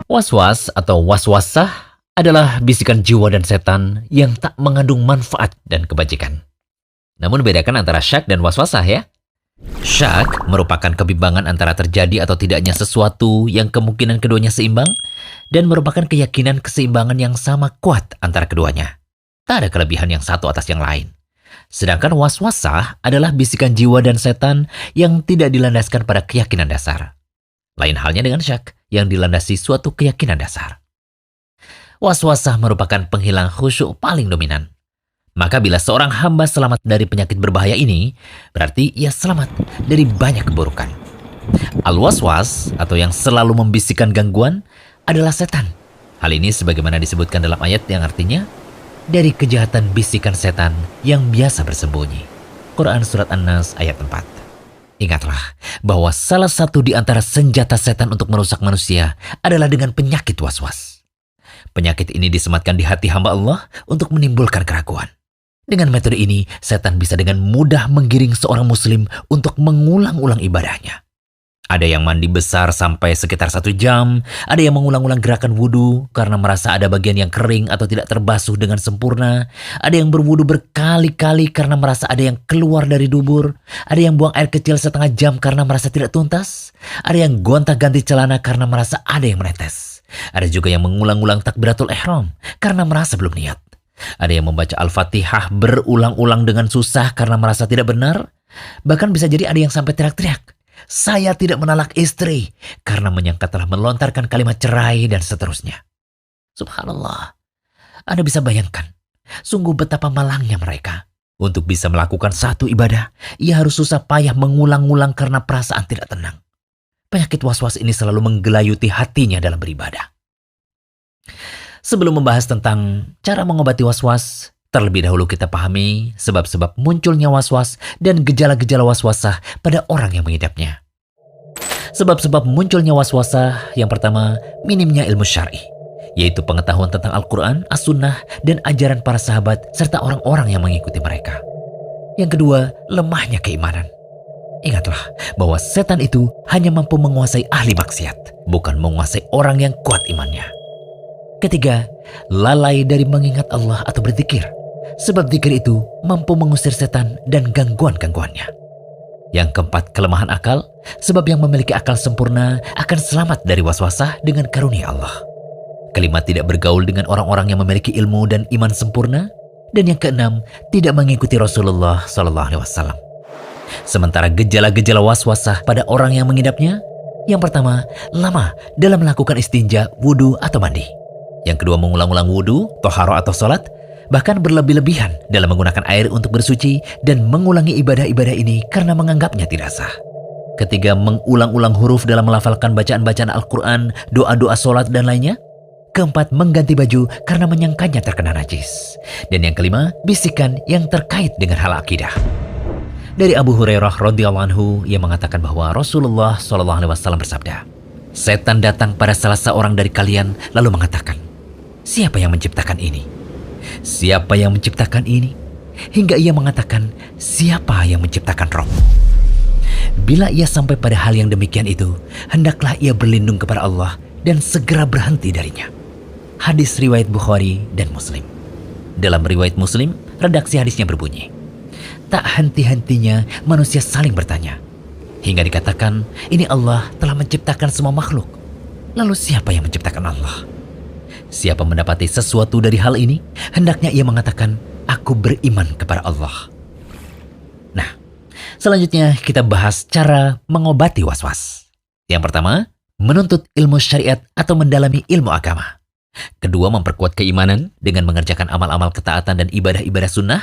Was-was atau waswasah adalah bisikan jiwa dan setan yang tak mengandung manfaat dan kebajikan. Namun bedakan antara syak dan waswasah ya. Syak merupakan kebimbangan antara terjadi atau tidaknya sesuatu yang kemungkinan keduanya seimbang dan merupakan keyakinan keseimbangan yang sama kuat antara keduanya. Tak ada kelebihan yang satu atas yang lain. Sedangkan waswasah adalah bisikan jiwa dan setan yang tidak dilandaskan pada keyakinan dasar. Lain halnya dengan syak yang dilandasi suatu keyakinan dasar. Waswasah merupakan penghilang khusyuk paling dominan. Maka bila seorang hamba selamat dari penyakit berbahaya ini, berarti ia selamat dari banyak keburukan. Al-waswas atau yang selalu membisikkan gangguan adalah setan. Hal ini sebagaimana disebutkan dalam ayat yang artinya, dari kejahatan bisikan setan yang biasa bersembunyi. Quran Surat An-Nas ayat 4. Ingatlah bahwa salah satu di antara senjata setan untuk merusak manusia adalah dengan penyakit waswas. Penyakit ini disematkan di hati hamba Allah untuk menimbulkan keraguan. Dengan metode ini, setan bisa dengan mudah menggiring seorang muslim untuk mengulang-ulang ibadahnya. Ada yang mandi besar sampai sekitar 1 jam, ada yang mengulang-ulang gerakan wudhu karena merasa ada bagian yang kering atau tidak terbasuh dengan sempurna, ada yang berwudhu berkali-kali karena merasa ada yang keluar dari dubur, ada yang buang air kecil setengah jam karena merasa tidak tuntas, ada yang gonta-ganti celana karena merasa ada yang menetes, ada juga yang mengulang-ulang takbiratul ihram karena merasa belum niat, ada yang membaca Al-Fatihah berulang-ulang dengan susah karena merasa tidak benar, bahkan bisa jadi ada yang sampai teriak-teriak, "Saya tidak menalak istri," karena menyangka telah melontarkan kalimat cerai dan seterusnya. Subhanallah. Anda bisa bayangkan, sungguh betapa malangnya mereka. Untuk bisa melakukan satu ibadah, ia harus susah payah mengulang-ulang karena perasaan tidak tenang. Penyakit was-was ini selalu menggelayuti hatinya dalam beribadah. Sebelum membahas tentang cara mengobati was-was, terlebih dahulu kita pahami sebab-sebab munculnya was-was dan gejala-gejala waswasah pada orang yang mengidapnya. Sebab-sebab munculnya waswasah yang pertama, minimnya ilmu syar'i, yaitu pengetahuan tentang Al-Quran, As-Sunnah, dan ajaran para sahabat serta orang-orang yang mengikuti mereka. Yang kedua, lemahnya keimanan. Ingatlah bahwa setan itu hanya mampu menguasai ahli maksiat, bukan menguasai orang yang kuat imannya. Ketiga, lalai dari mengingat Allah atau berzikir. Sebab zikir itu mampu mengusir setan dan gangguan-gangguannya. Yang keempat, kelemahan akal. Sebab yang memiliki akal sempurna akan selamat dari waswasah dengan karunia Allah. Kelima, tidak bergaul dengan orang-orang yang memiliki ilmu dan iman sempurna. Dan yang keenam, tidak mengikuti Rasulullah SAW. Sementara gejala-gejala waswasah pada orang yang mengidapnya, yang pertama, lama dalam melakukan istinja, wudhu atau mandi. Yang kedua, mengulang-ulang wudhu, toharo atau sholat, bahkan berlebih-lebihan dalam menggunakan air untuk bersuci dan mengulangi ibadah-ibadah ini karena menganggapnya tidak sah. Ketiga, mengulang-ulang huruf dalam melafalkan bacaan-bacaan Al-Quran, doa-doa sholat, dan lainnya. Keempat, mengganti baju karena menyangkanya terkena najis. Dan yang kelima, bisikan yang terkait dengan hal akidah. Dari Abu Hurairah radhiyallahu anhu yang mengatakan bahwa Rasulullah SAW bersabda, "Setan datang pada salah seorang dari kalian lalu mengatakan, 'Siapa yang menciptakan ini? Siapa yang menciptakan ini?' Hingga ia mengatakan, 'Siapa yang menciptakan roh?' Bila ia sampai pada hal yang demikian itu, hendaklah ia berlindung kepada Allah dan segera berhenti darinya." Hadis riwayat Bukhari dan Muslim. Dalam riwayat Muslim, redaksi hadisnya berbunyi, "Tak henti-hentinya manusia saling bertanya, hingga dikatakan, 'Ini Allah telah menciptakan semua makhluk. Lalu siapa yang menciptakan Allah?' Siapa mendapati sesuatu dari hal ini, hendaknya ia mengatakan, 'Aku beriman kepada Allah.'" Nah, selanjutnya kita bahas cara mengobati waswas. Yang pertama, menuntut ilmu syariat atau mendalami ilmu agama. Kedua, memperkuat keimanan dengan mengerjakan amal-amal ketaatan dan ibadah-ibadah sunnah.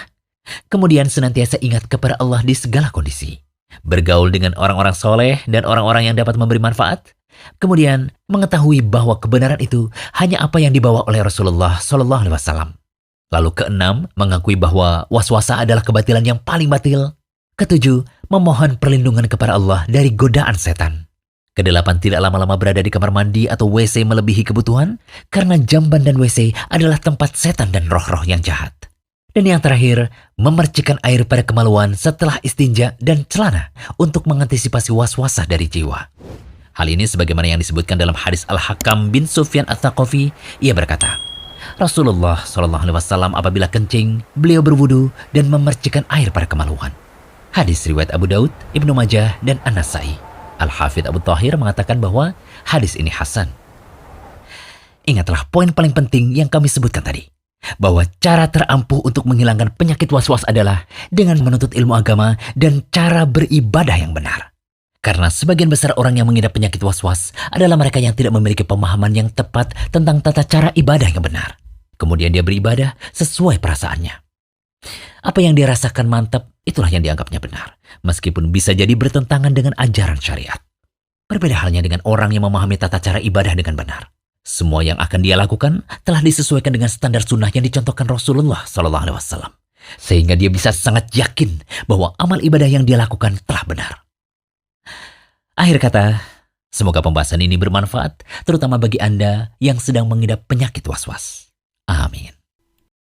Kemudian senantiasa ingat kepada Allah di segala kondisi. Bergaul dengan orang-orang soleh dan orang-orang yang dapat memberi manfaat. Kemudian mengetahui bahwa kebenaran itu hanya apa yang dibawa oleh Rasulullah SAW. Lalu keenam, mengakui bahwa waswasa adalah kebatilan yang paling batil. Ketujuh, memohon perlindungan kepada Allah dari godaan setan. Kedelapan, tidak lama-lama berada di kamar mandi atau WC melebihi kebutuhan, karena jamban dan WC adalah tempat setan dan roh-roh yang jahat. Dan yang terakhir, memercikan air pada kemaluan setelah istinja dan celana untuk mengantisipasi waswasah dari jiwa. Hal ini sebagaimana yang disebutkan dalam hadis Al-Hakam bin Sufyan Ats-Tsaqafi. Ia berkata, Rasulullah SAW apabila kencing, beliau berwudu dan memercikan air pada kemaluan. Hadis riwayat Abu Daud, Ibnu Majah, dan An-Nasai. Al-Hafidz Abu Thahir mengatakan bahwa hadis ini hasan. Ingatlah poin paling penting yang kami sebutkan tadi, bahwa cara terampuh untuk menghilangkan penyakit waswas adalah dengan menuntut ilmu agama dan cara beribadah yang benar. Karena sebagian besar orang yang mengidap penyakit waswas adalah mereka yang tidak memiliki pemahaman yang tepat tentang tata cara ibadah yang benar. Kemudian dia beribadah sesuai perasaannya. Apa yang dia rasakan mantap, itulah yang dianggapnya benar, meskipun bisa jadi bertentangan dengan ajaran syariat. Berbeda halnya dengan orang yang memahami tata cara ibadah dengan benar. Semua yang akan dia lakukan telah disesuaikan dengan standar sunnah yang dicontohkan Rasulullah SAW. Sehingga dia bisa sangat yakin bahwa amal ibadah yang dia lakukan telah benar. Akhir kata, semoga pembahasan ini bermanfaat, terutama bagi Anda yang sedang mengidap penyakit waswas. Amin.